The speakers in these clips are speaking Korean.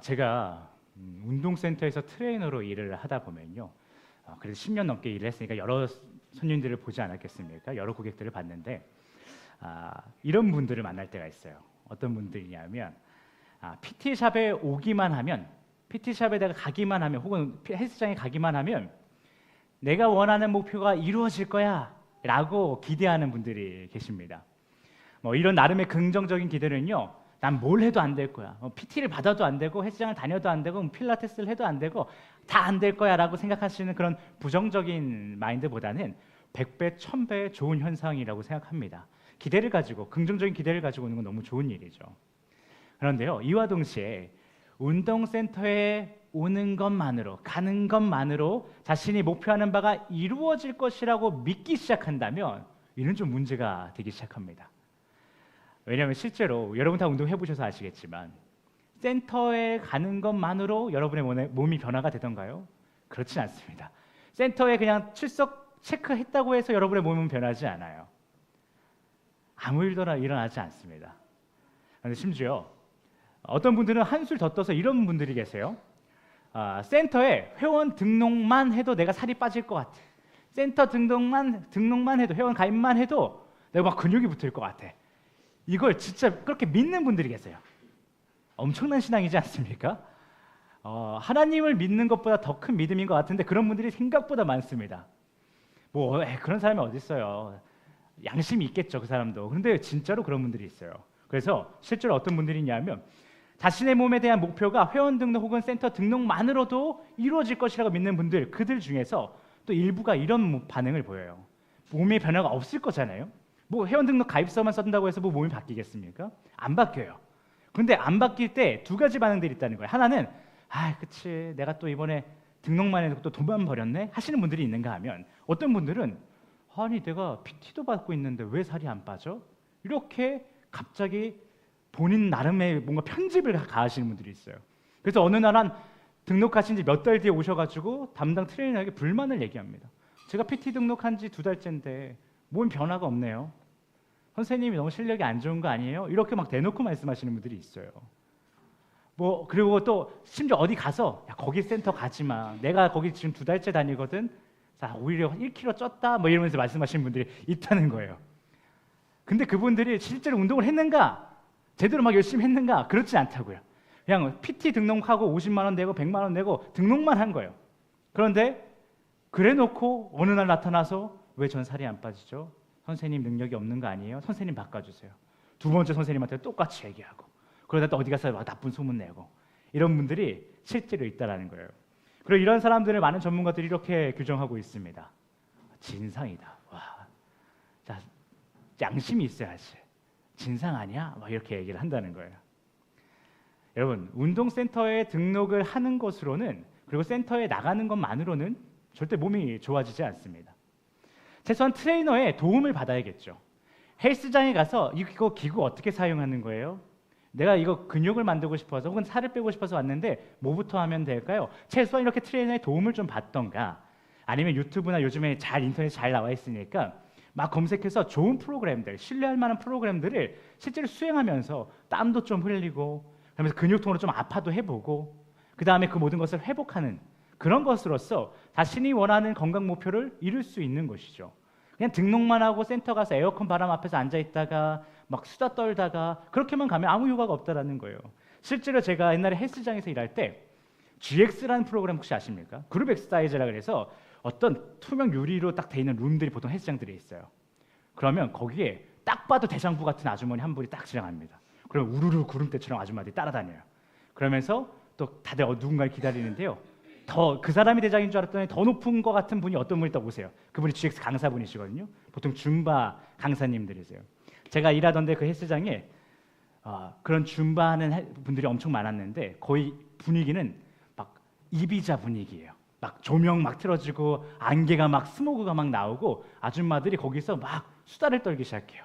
제가 운동센터에서 트레이너로 일을 하다 보면요. 그래도 10년 넘게 일을 했으니까 여러 손님들을 보지 않았겠습니까? 여러 고객들을 봤는데 이런 분들을 만날 때가 있어요. 어떤 분들이냐면 PT샵에 오기만 하면, PT샵에다가 가기만 하면, 혹은 헬스장에 가기만 하면 내가 원하는 목표가 이루어질 거야 라고 기대하는 분들이 계십니다. 뭐 이런 나름의 긍정적인 기대는요, 난 뭘 해도 안 될 거야, PT를 받아도 안 되고 헬스장을 다녀도 안 되고 필라테스를 해도 안 되고 다 안 될 거야 라고 생각하시는 그런 부정적인 마인드보다는 100배, 1000배 좋은 현상이라고 생각합니다. 기대를 가지고, 긍정적인 기대를 가지고 오는 건 너무 좋은 일이죠. 그런데요, 이와 동시에 운동센터에 오는 것만으로, 가는 것만으로 자신이 목표하는 바가 이루어질 것이라고 믿기 시작한다면 이는 좀 문제가 되기 시작합니다. 왜냐하면 실제로 여러분 다 운동해 보셔서 아시겠지만 센터에 가는 것만으로 여러분의 몸이 변화가 되던가요? 그렇진 않습니다. 센터에 그냥 출석 체크했다고 해서 여러분의 몸은 변하지 않아요. 아무 일도 일어나지 않습니다. 그런데 심지어 어떤 분들은 한술 더 떠서 이런 분들이 계세요. 센터에 회원 등록만 해도 내가 살이 빠질 것 같아. 센터 등록만 해도, 회원 가입만 해도 내가 막 근육이 붙을 것 같아. 이걸 진짜 그렇게 믿는 분들이 계세요. 엄청난 신앙이지 않습니까? 하나님을 믿는 것보다 더 큰 믿음인 것 같은데 그런 분들이 생각보다 많습니다. 그런 사람이 어디 있어요? 양심이 있겠죠, 그 사람도. 그런데 진짜로 그런 분들이 있어요. 그래서 실제로 어떤 분들이 있냐면 자신의 몸에 대한 목표가 회원 등록 혹은 센터 등록만으로도 이루어질 것이라고 믿는 분들, 그들 중에서 또 일부가 이런 반응을 보여요. 몸의 변화가 없을 거잖아요. 회원 등록 가입서만 쓴다고 해서 몸이 바뀌겠습니까? 안 바뀌어요. 그런데 안 바뀔 때 두 가지 반응들이 있다는 거예요. 하나는 그치, 내가 또 이번에 등록만 해도 또 돈만 버렸네 하시는 분들이 있는가 하면, 어떤 분들은 아니 내가 PT도 받고 있는데 왜 살이 안 빠져? 이렇게 갑자기 본인 나름의 뭔가 편집을 가하시는 분들이 있어요. 그래서 어느 날 한 등록하신 지 몇 달 뒤에 오셔가지고 담당 트레이너에게 불만을 얘기합니다. 제가 PT 등록한 지 2달째인데 몸 변화가 없네요. 선생님이 너무 실력이 안 좋은 거 아니에요? 이렇게 막 대놓고 말씀하시는 분들이 있어요. 그리고 또 심지어 어디 가서 거기 센터 가지 마. 내가 거기 지금 2달째 다니거든. 오히려 1kg 쪘다. 이러면서 말씀하시는 분들이 있다는 거예요. 근데 그분들이 실제로 운동을 했는가? 제대로 막 열심히 했는가? 그렇지 않다고요. 그냥 PT 등록하고 50만 원 내고 100만 원 내고 등록만 한 거예요. 그런데 그래 놓고 어느 날 나타나서 왜 전 살이 안 빠지죠? 선생님 능력이 없는 거 아니에요? 선생님 바꿔주세요. 두 번째 선생님한테 똑같이 얘기하고, 그러다 또 어디 가서 막 나쁜 소문 내고, 이런 분들이 실제로 있다라는 거예요. 그리고 이런 사람들을 많은 전문가들이 이렇게 규정하고 있습니다. 진상이다. 자, 양심이 있어야지. 진상 아니야? 이렇게 얘기를 한다는 거예요. 여러분, 운동센터에 등록을 하는 것으로는, 그리고 센터에 나가는 것만으로는 절대 몸이 좋아지지 않습니다. 최소한 트레이너의 도움을 받아야겠죠. 헬스장에 가서 이거 기구 어떻게 사용하는 거예요? 내가 이거 근육을 만들고 싶어서 혹은 살을 빼고 싶어서 왔는데 뭐부터 하면 될까요? 최소한 이렇게 트레이너의 도움을 좀 받던가, 아니면 유튜브나 요즘에 인터넷 잘 나와 있으니까 막 검색해서 좋은 프로그램들, 신뢰할 만한 프로그램들을 실제로 수행하면서 땀도 좀 흘리고, 그러면서 근육통으로 좀 아파도 해보고, 그 다음에 그 모든 것을 회복하는 그런 것으로서 자신이 원하는 건강 목표를 이룰 수 있는 것이죠. 그냥 등록만 하고 센터 가서 에어컨 바람 앞에서 앉아 있다가 막 수다 떨다가 그렇게만 가면 아무 효과가 없다라는 거예요. 실제로 제가 옛날에 헬스장에서 일할 때 GX라는 프로그램 혹시 아십니까? 그룹 엑서사이즈라 그래서 어떤 투명 유리로 딱 돼 있는 룸들이 보통 헬스장들에 있어요. 그러면 거기에 딱 봐도 대장부 같은 아주머니 한 분이 딱 지나갑니다. 그럼 우르르 구름대처럼 아줌마들이 따라다녀요. 그러면서 또 다들 누군가를 기다리는데요. 더 그 사람이 대장인 줄 알았더니 더 높은 것 같은 분이 어떤 분이 딱 오세요. 그분이 GX 강사분이시거든요. 보통 줌바 강사님들이세요. 제가 일하던 데 그 헬스장에 그런 줌바 하는 분들이 엄청 많았는데 거의 분위기는 막 이비자 분위기예요. 막 조명 막 틀어지고 안개가 막 스모그가 막 나오고 아줌마들이 거기서 막 수다를 떨기 시작해요.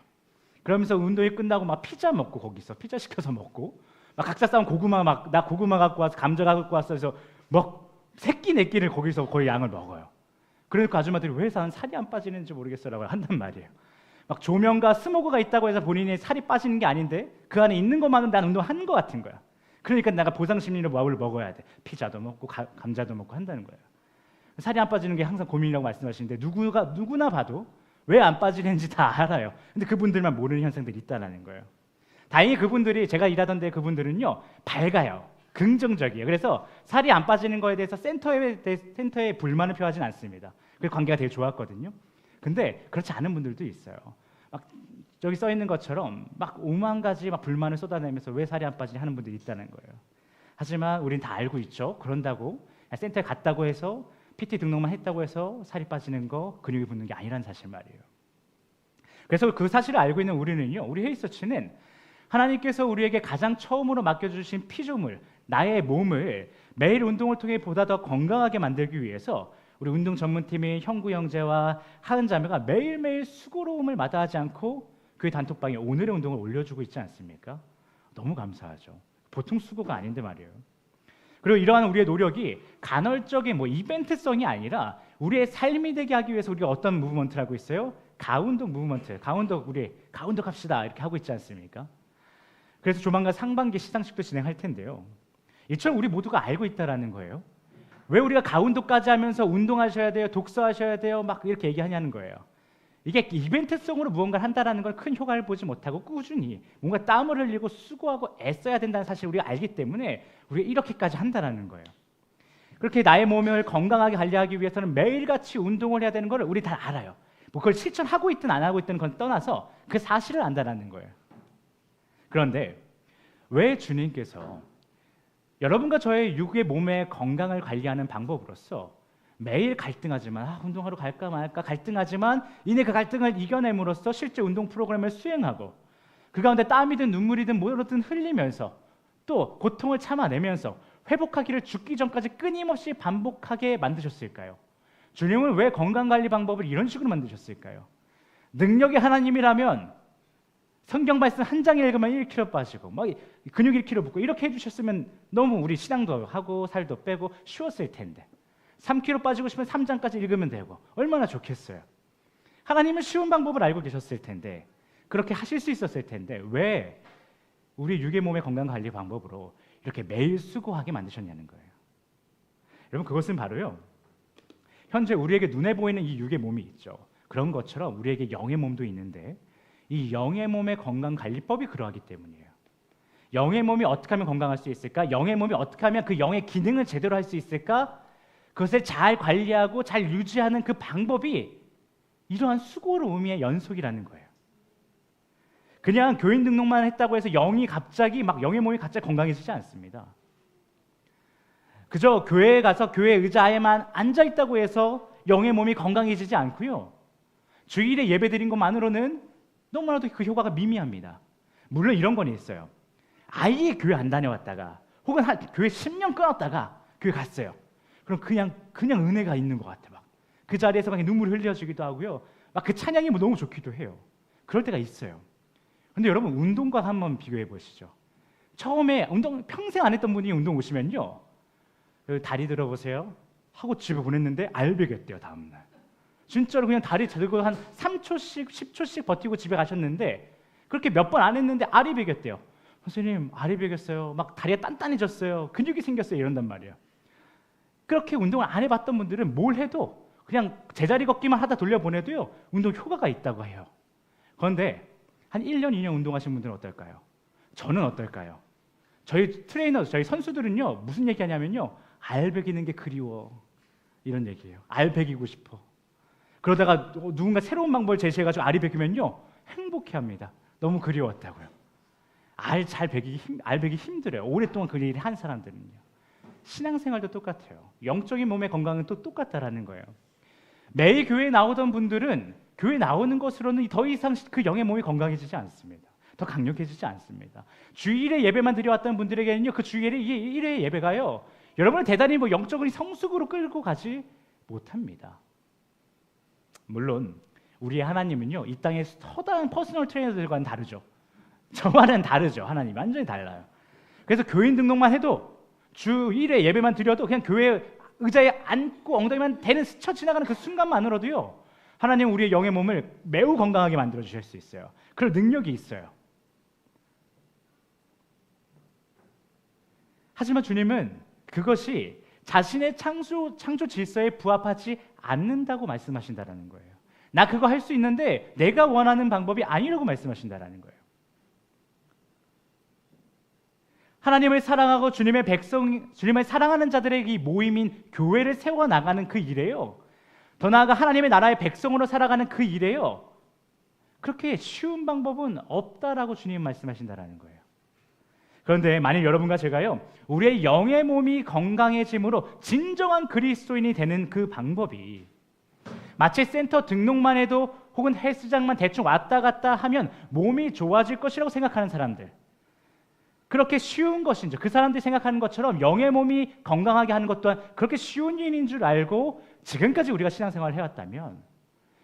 그러면서 운동이 끝나고 막 피자 먹고, 거기서 피자 시켜서 먹고, 막 각자 싸운 고구마, 막 나 고구마 갖고 와서 감자 갖고 왔어 해서 막 새끼 내끼를 거기서 거의 양을 먹어요. 그러니까 아줌마들이 왜 나는 살이 안 빠지는지 모르겠어라고 한단 말이에요. 막 조명과 스모그가 있다고 해서 본인이 살이 빠지는 게 아닌데 그 안에 있는 것만은 난 운동한 것 같은 거야. 그러니까 내가 보상 심리로 뭘 먹어야 돼. 피자도 먹고 감자도 먹고 한다는 거예요. 살이 안 빠지는 게 항상 고민이라고 말씀하시는데 누구나 봐도 왜 안 빠지는지 다 알아요. 근데 그분들만 모르는 현상들이 있다는 거예요. 다행히 그분들이 제가 일하던 데 그분들은요 밝아요. 긍정적이에요. 그래서 살이 안 빠지는 거에 대해서 센터에 불만을 표하진 않습니다. 그래서 관계가 되게 좋았거든요. 근데 그렇지 않은 분들도 있어요. 막 저기 써 있는 것처럼 막 5만 가지 막 불만을 쏟아내면서 왜 살이 안 빠지냐 하는 분들이 있다는 거예요. 하지만 우린 다 알고 있죠. 그런다고 센터에 갔다고 해서 PT 등록만 했다고 해서 살이 빠지는 거, 근육이 붙는 게 아니라는 사실 말이에요. 그래서 그 사실을 알고 있는 우리는요, 우리 헤이서치는 하나님께서 우리에게 가장 처음으로 맡겨주신 피조물, 나의 몸을 매일 운동을 통해 보다 더 건강하게 만들기 위해서 우리 운동 전문팀인 형구 형제와 하은 자매가 매일매일 수고로움을 마다하지 않고 교회 단톡방에 오늘의 운동을 올려주고 있지 않습니까? 너무 감사하죠. 보통 수고가 아닌데 말이에요. 그리고 이러한 우리의 노력이 간헐적인 이벤트성이 아니라 우리의 삶이 되게 하기 위해서 우리가 어떤 무브먼트를 하고 있어요? 가운동 무브먼트, 가운동 합시다 이렇게 하고 있지 않습니까? 그래서 조만간 상반기 시상식도 진행할 텐데요. 이처럼 우리 모두가 알고 있다라는 거예요. 왜 우리가 가운동까지 하면서 운동하셔야 돼요, 독서하셔야 돼요, 막 이렇게 얘기하냐는 거예요. 이게 이벤트성으로 무언가를 한다라는 걸 큰 효과를 보지 못하고 꾸준히 뭔가 땀을 흘리고 수고하고 애써야 된다는 사실을 우리가 알기 때문에 우리가 이렇게까지 한다라는 거예요. 그렇게 나의 몸을 건강하게 관리하기 위해서는 매일같이 운동을 해야 되는 걸 우리 다 알아요. 그걸 실천하고 있든 안 하고 있든 건 떠나서 그 사실을 안다라는 거예요. 그런데 왜 주님께서 여러분과 저의 육의 몸의 건강을 관리하는 방법으로서 매일 갈등하지만 운동하러 갈까 말까 갈등하지만 이내 그 갈등을 이겨냄으로써 실제 운동 프로그램을 수행하고 그 가운데 땀이든 눈물이든 뭐든 흘리면서 또 고통을 참아내면서 회복하기를 죽기 전까지 끊임없이 반복하게 만드셨을까요? 주님은 왜 건강관리 방법을 이런 식으로 만드셨을까요? 능력의 하나님이라면 성경 말씀 한 장 읽으면 1kg 빠지고 근육 1kg 붙고 이렇게 해주셨으면 너무 우리 신앙도 하고 살도 빼고 쉬웠을 텐데 3kg 빠지고 싶으면 3장까지 읽으면 되고 얼마나 좋겠어요. 하나님은 쉬운 방법을 알고 계셨을 텐데 그렇게 하실 수 있었을 텐데 왜 우리 육의 몸의 건강관리 방법으로 이렇게 매일 수고하게 만드셨냐는 거예요. 여러분 그것은 바로요 현재 우리에게 눈에 보이는 이 육의 몸이 있죠. 그런 것처럼 우리에게 영의 몸도 있는데 이 영의 몸의 건강관리법이 그러하기 때문이에요. 영의 몸이 어떻게 하면 건강할 수 있을까? 영의 몸이 어떻게 하면 그 영의 기능을 제대로 할 수 있을까? 그것을 잘 관리하고 잘 유지하는 그 방법이 이러한 수고로움의 연속이라는 거예요. 그냥 교인 등록만 했다고 해서 영의 몸이 갑자기 건강해지지 않습니다. 그저 교회에 가서 교회 의자에만 앉아 있다고 해서 영의 몸이 건강해지지 않고요. 주일에 예배 드린 것만으로는 너무나도 그 효과가 미미합니다. 물론 이런 건 있어요. 아예 교회 안 다녀왔다가 혹은 교회 10년 끊었다가 교회 갔어요. 그럼 그냥 은혜가 있는 것 같아. 그 자리에서 막 눈물이 흘려지기도 하고요. 막 그 찬양이 너무 좋기도 해요. 그럴 때가 있어요. 근데 여러분 운동과 한번 비교해 보시죠. 처음에 운동 평생 안 했던 분이 운동 오시면요. 다리 들어보세요. 하고 집에 보냈는데 알배겼대요 다음날. 진짜로 그냥 다리 들고 한 3초씩 10초씩 버티고 집에 가셨는데 그렇게 몇 번 안 했는데 알이 배겼대요. 선생님 알이 배겼어요. 막 다리가 단단해졌어요. 근육이 생겼어요. 이런단 말이에요. 그렇게 운동을 안 해봤던 분들은 뭘 해도 그냥 제자리 걷기만 하다 돌려보내도요 운동 효과가 있다고 해요. 그런데 한 1년, 2년 운동하신 분들은 어떨까요? 저는 어떨까요? 저희 트레이너, 저희 선수들은요 무슨 얘기하냐면요 알 배기는 게 그리워 이런 얘기예요. 알 배기고 싶어. 그러다가 누군가 새로운 방법을 제시해가지고 알이 배기면요 행복해합니다. 너무 그리웠다고요. 알 배기 힘들어요. 오랫동안 그 일을 한 사람들은요. 신앙생활도 똑같아요. 영적인 몸의 건강은 또 똑같다라는 거예요. 매일 교회에 나오던 분들은 교회 나오는 것으로는 더 이상 그 영의 몸이 건강해지지 않습니다. 더 강력해지지 않습니다. 주일에 예배만 드려왔던 분들에게는요 그 주일에 1회 예배가요 여러분을 대단히 영적으로 성숙으로 끌고 가지 못합니다. 물론 우리의 하나님은요 이 땅의 커다란 퍼스널 트레이너들과는 다르죠. 저와는 다르죠. 하나님 완전히 달라요. 그래서 교인 등록만 해도 주 1회 예배만 드려도 그냥 교회 의자에 앉고 엉덩이만 대는 스쳐 지나가는 그 순간만으로도요 하나님은 우리의 영의 몸을 매우 건강하게 만들어 주실 수 있어요. 그럴 능력이 있어요. 하지만 주님은 그것이 자신의 창조 질서에 부합하지 않는다고 말씀하신다라는 거예요. 나 그거 할 수 있는데 내가 원하는 방법이 아니라고 말씀하신다라는 거예요. 하나님을 사랑하고 주님을 사랑하는 자들의 이 모임인 교회를 세워 나가는 그 일에요. 더 나아가 하나님의 나라의 백성으로 살아가는 그 일에요. 그렇게 쉬운 방법은 없다라고 주님 말씀하신다라는 거예요. 그런데 만일 여러분과 제가요, 우리의 영의 몸이 건강해짐으로 진정한 그리스도인이 되는 그 방법이 마치 센터 등록만 해도 혹은 헬스장만 대충 왔다 갔다 하면 몸이 좋아질 것이라고 생각하는 사람들, 그렇게 쉬운 것인지, 그 사람들이 생각하는 것처럼 영의 몸이 건강하게 하는 것 또한 그렇게 쉬운 일인 줄 알고 지금까지 우리가 신앙생활을 해왔다면,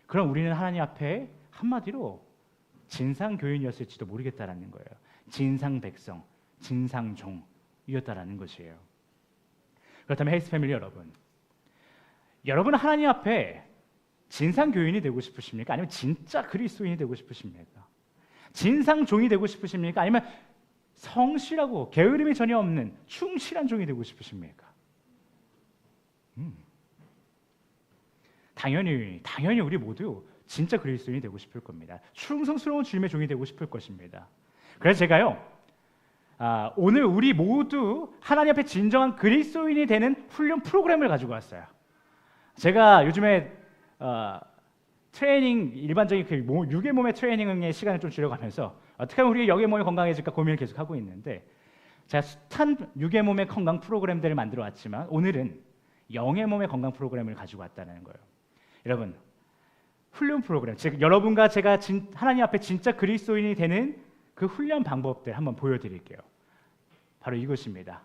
그럼 우리는 하나님 앞에 한마디로 진상교인이었을지도 모르겠다라는 거예요. 진상백성, 진상종이었다라는 것이에요. 그렇다면 헬스 패밀리 여러분, 여러분은 하나님 앞에 진상교인이 되고 싶으십니까? 아니면 진짜 그리스도인이 되고 싶으십니까? 진상종이 되고 싶으십니까? 아니면 성실하고 게으름이 전혀 없는 충실한 종이 되고 싶으십니까? 당연히 우리 모두 진짜 그리스도인이 되고 싶을 겁니다. 충성스러운 주님의 종이 되고 싶을 것입니다. 그래서 제가요, 오늘 우리 모두 하나님 앞에 진정한 그리스도인이 되는 훈련 프로그램을 가지고 왔어요. 제가 요즘에 트레이닝, 일반적인 그 육의 몸의 트레이닝의 시간을 좀 줄여가면서 어떻게 하면 우리의 영의 몸이 건강해질까 고민을 계속 하고 있는데, 제가 숱한 육의 몸의 건강 프로그램들을 만들어 왔지만 오늘은 영의 몸의 건강 프로그램을 가지고 왔다는 거예요. 여러분, 훈련 프로그램, 즉 여러분과 제가 하나님 앞에 진짜 그리스도인이 되는 그 훈련 방법들 한번 보여드릴게요. 바로 이것입니다.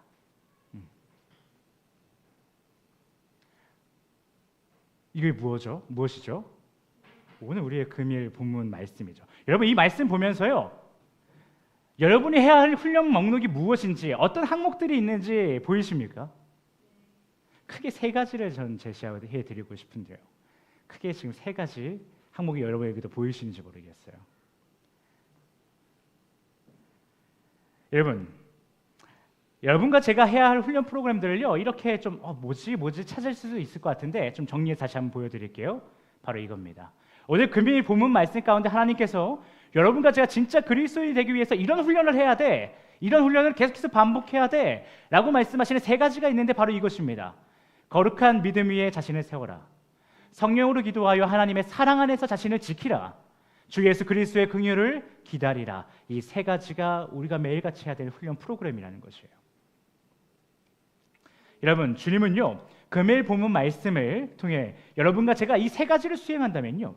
이게 무엇이죠? 오늘 우리의 금일 본문 말씀이죠. 여러분, 이 말씀 보면서요, 여러분이 해야 할 훈련 목록이 무엇인지, 어떤 항목들이 있는지 보이십니까? 크게 세 가지를 저는 제시해 드리고 싶은데요. 크게 지금 세 가지 항목이 여러분에게도 보이시는지 모르겠어요. 여러분과 제가 해야 할 훈련 프로그램들을요, 이렇게 좀 뭐지 찾을 수도 있을 것 같은데 좀 정리해서 다시 한번 보여드릴게요. 바로 이겁니다. 오늘 금일 본문 말씀 가운데 하나님께서 여러분과 제가 진짜 그리스도인이 되기 위해서 이런 훈련을 해야 돼, 이런 훈련을 계속해서 반복해야 돼 라고 말씀하시는 세 가지가 있는데 바로 이것입니다. 거룩한 믿음 위에 자신을 세워라, 성령으로 기도하여 하나님의 사랑 안에서 자신을 지키라, 주 예수 그리스도의 긍휼을 기다리라. 이 세 가지가 우리가 매일같이 해야 될 훈련 프로그램이라는 것이에요. 여러분, 주님은요, 금일 본문 말씀을 통해 여러분과 제가 이 세 가지를 수행한다면요,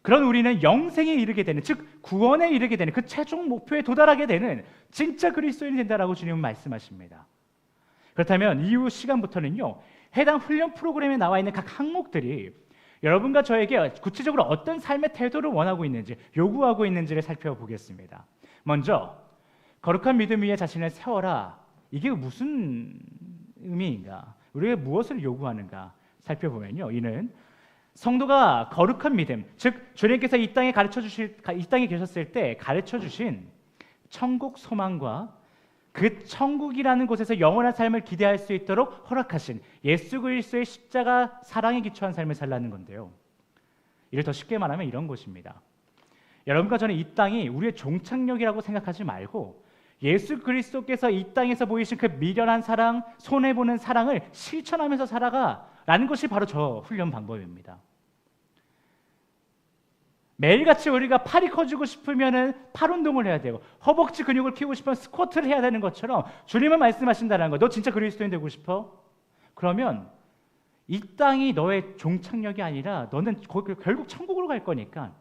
그런 우리는 영생에 이르게 되는, 즉 구원에 이르게 되는 그 최종 목표에 도달하게 되는 진짜 그리스도인이 된다라고 주님은 말씀하십니다. 그렇다면 이후 시간부터는요, 해당 훈련 프로그램에 나와 있는 각 항목들이 여러분과 저에게 구체적으로 어떤 삶의 태도를 원하고 있는지, 요구하고 있는지를 살펴보겠습니다. 먼저 거룩한 믿음 위에 자신을 세워라. 이게 무슨 의미인가? 우리가 무엇을 요구하는가 살펴보면요, 이는 성도가 거룩한 믿음, 즉 주님께서 이 땅에 계셨을 때 가르쳐 주신 천국 소망과 그 천국이라는 곳에서 영원한 삶을 기대할 수 있도록 허락하신 예수 그리스도의 십자가 사랑에 기초한 삶을 살라는 건데요. 이를 더 쉽게 말하면 이런 것입니다. 여러분과 저는 이 땅이 우리의 종착역이라고 생각하지 말고 예수 그리스도께서 이 땅에서 보이신 그 미련한 사랑, 손해보는 사랑을 실천하면서 살아가라는 것이 바로 저 훈련 방법입니다. 매일같이 우리가 팔이 커지고 싶으면 팔 운동을 해야 되고, 허벅지 근육을 키우고 싶으면 스쿼트를 해야 되는 것처럼 주님은 말씀하신다는 거예요. 너 진짜 그리스도인 되고 싶어? 그러면 이 땅이 너의 종착역이 아니라 너는 결국 천국으로 갈 거니까,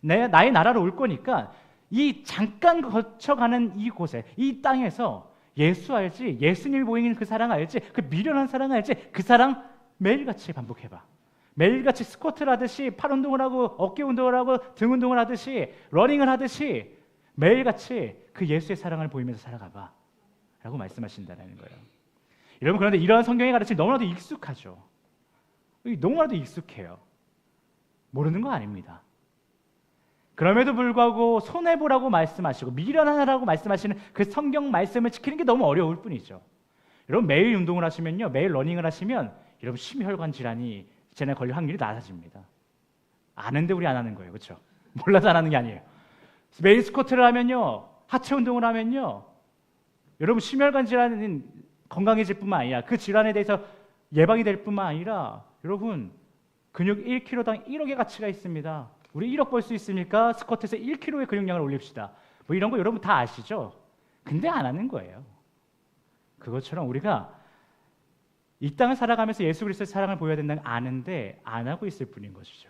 나의 나라로 올 거니까 이 잠깐 거쳐가는 이곳에, 이 땅에서 예수 알지? 예수님이 보이는 그 사랑 알지? 그 미련한 사랑 알지? 그 사랑 매일같이 반복해봐. 매일같이 스쿼트를 하듯이, 팔 운동을 하고, 어깨 운동을 하고, 등 운동을 하듯이, 러닝을 하듯이 매일같이 그 예수의 사랑을 보이면서 살아가봐 라고 말씀하신다는 거예요. 여러분, 그런데 이러한 성경의 가르침이 너무나도 익숙하죠. 너무나도 익숙해요. 모르는 거 아닙니다. 그럼에도 불구하고 손해보라고 말씀하시고 미련하라고 말씀하시는 그 성경 말씀을 지키는 게 너무 어려울 뿐이죠. 여러분 매일 운동을 하시면요, 매일 러닝을 하시면 여러분 심혈관 질환이 제네 걸릴 확률이 낮아집니다. 아는데 우리 안 하는 거예요, 그렇죠? 몰라서 안 하는 게 아니에요. 매일 스쿼트를 하면요, 하체 운동을 하면요, 여러분 심혈관 질환은 건강해질 뿐만 아니라 그 질환에 대해서 예방이 될 뿐만 아니라 여러분 근육 1kg당 1억의 가치가 있습니다. 우리 1억 벌 수 있습니까? 스쿼트에서 1kg의 근육량을 올립시다. 뭐 이런 거 여러분 다 아시죠? 근데 안 하는 거예요. 그것처럼 우리가 이 땅을 살아가면서 예수 그리스도의 사랑을 보여야 된다는 걸 아는데 안 하고 있을 뿐인 것이죠.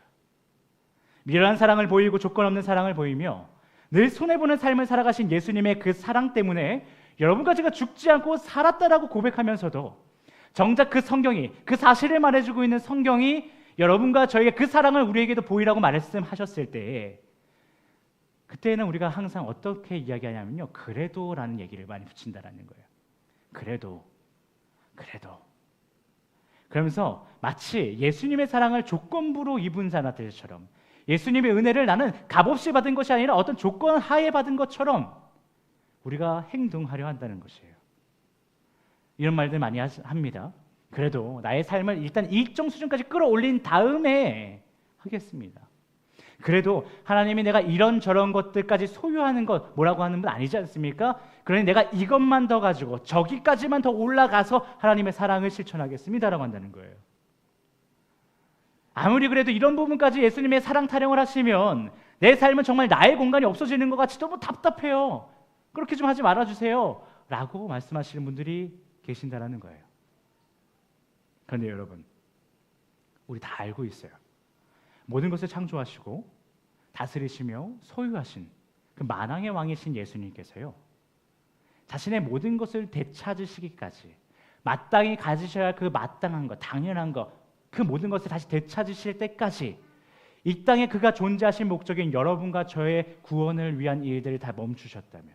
미련한 사랑을 보이고 조건 없는 사랑을 보이며 늘 손해보는 삶을 살아가신 예수님의 그 사랑 때문에 여러분과 제가 죽지 않고 살았다라고 고백하면서도 정작 그 성경이, 그 사실을 말해주고 있는 성경이 여러분과 저에게 그 사랑을 우리에게도 보이라고 말씀하셨을 때에 그때는 우리가 항상 어떻게 이야기하냐면요, 그래도라는 얘기를 많이 붙인다라는 거예요. 그래도 그러면서 마치 예수님의 사랑을 조건부로 입은 자들처럼 예수님의 은혜를 나는 값없이 받은 것이 아니라 어떤 조건 하에 받은 것처럼 우리가 행동하려 한다는 것이에요. 이런 말들 많이 합니다. 그래도 나의 삶을 일단 일정 수준까지 끌어올린 다음에 하겠습니다. 그래도 하나님이 내가 이런저런 것들까지 소유하는 것 뭐라고 하는 분 아니지 않습니까? 그러니 내가 이것만 더 가지고 저기까지만 더 올라가서 하나님의 사랑을 실천하겠습니다라고 한다는 거예요. 아무리 그래도 이런 부분까지 예수님의 사랑 타령을 하시면 내 삶은 정말 나의 공간이 없어지는 것 같이 너무 답답해요. 그렇게 좀 하지 말아주세요 라고 말씀하시는 분들이 계신다라는 거예요. 그런데 여러분, 우리 다 알고 있어요. 모든 것을 창조하시고 다스리시며 소유하신 그 만왕의 왕이신 예수님께서요, 자신의 모든 것을 되찾으시기까지 마땅히 가지셔야 할 그 마땅한 것, 당연한 것, 그 모든 것을 다시 되찾으실 때까지 이 땅에 그가 존재하신 목적인 여러분과 저의 구원을 위한 일들을 다 멈추셨다면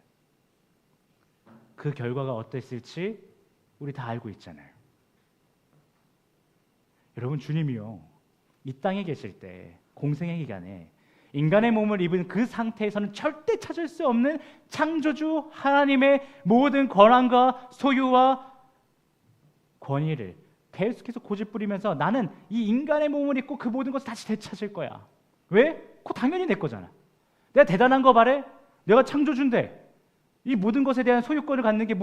그 결과가 어땠을지 우리 다 알고 있잖아요. 여러분, 주님이요, 이 땅에 계실 때 공생의 기간에 인간의 몸을 입은 그 상태에서는 절대 찾을 수 없는 창조주 하나님의 모든 권한과 소유와 권위를 계속해서 고집부리면서 나는 이 인간의 몸을 입고 그 모든 것을 다시 되찾을 거야. 왜? 그거 당연히 내 거잖아. 내가 대단한 거 말해? 내가 창조주인데 이 모든 것에 대한 소유권을 갖는 게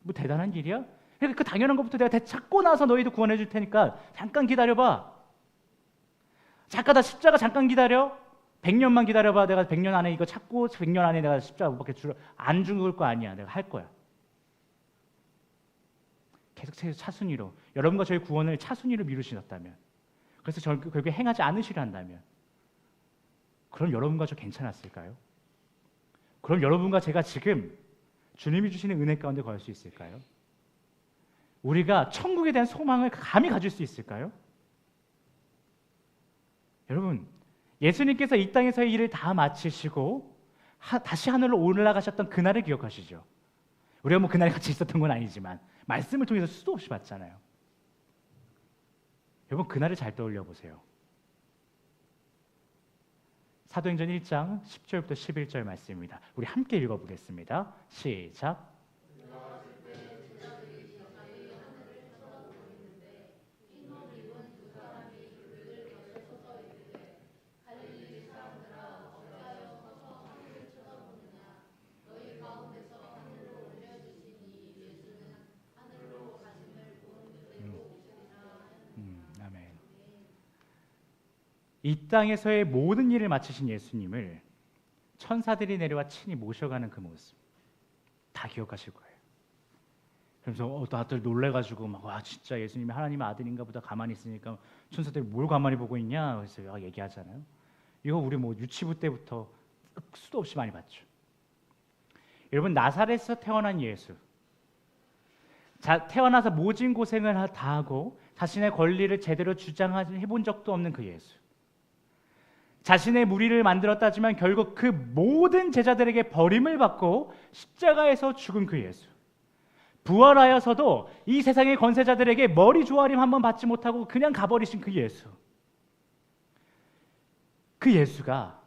뭐 대단한 일이야? 그러니까 그 당연한 것부터 내가 되찾고 나서 너희도 구원해 줄 테니까 잠깐 기다려봐. 잠깐 나 십자가 잠깐 기다려. 100년만 기다려봐. 내가 100년 안에 이거 찾고 100년 안에 내가 십자가 못 박혀 안 죽을 거 아니야. 내가 할 거야. 계속 차순위로 여러분과 저희 구원을 차순위로 미루시었다면, 그래서 결국에 행하지 않으시려 한다면, 그럼 여러분과 저 괜찮았을까요? 그럼 여러분과 제가 지금 주님이 주시는 은혜 가운데 거할 수 있을까요? 우리가 천국에 대한 소망을 감히 가질 수 있을까요? 여러분, 예수님께서 이 땅에서의 일을 다 마치시고 다시 하늘로 올라가셨던 그날을 기억하시죠? 우리가 뭐 그날에 같이 있었던 건 아니지만 말씀을 통해서 수도 없이 봤잖아요. 여러분, 그날을 잘 떠올려 보세요. 사도행전 1장 10절부터 11절 말씀입니다. 우리 함께 읽어보겠습니다. 시작. 아멘. 이 땅에서의 모든 일을 마치신 예수님을 천사들이 내려와 친히 모셔가는 그 모습 다 기억하실 거예요. 그래서 다들 놀래가지고 막 와, 진짜 예수님이 하나님의 아들인가 보다 가만히 있으니까 천사들이 뭘 가만히 보고 있냐 그래서 얘기하잖아요. 이거 우리 뭐 유치부 때부터 수도 없이 많이 봤죠. 여러분, 나사렛에서 태어난 예수, 태어나서 모진 고생을 다 하고 자신의 권리를 제대로 주장해본 적도 없는 그 예수, 자신의 무리를 만들었다지만 결국 그 모든 제자들에게 버림을 받고 십자가에서 죽은 그 예수, 부활하여서도 이 세상의 권세자들에게 머리 조아림 한번 받지 못하고 그냥 가버리신 그 예수, 그 예수가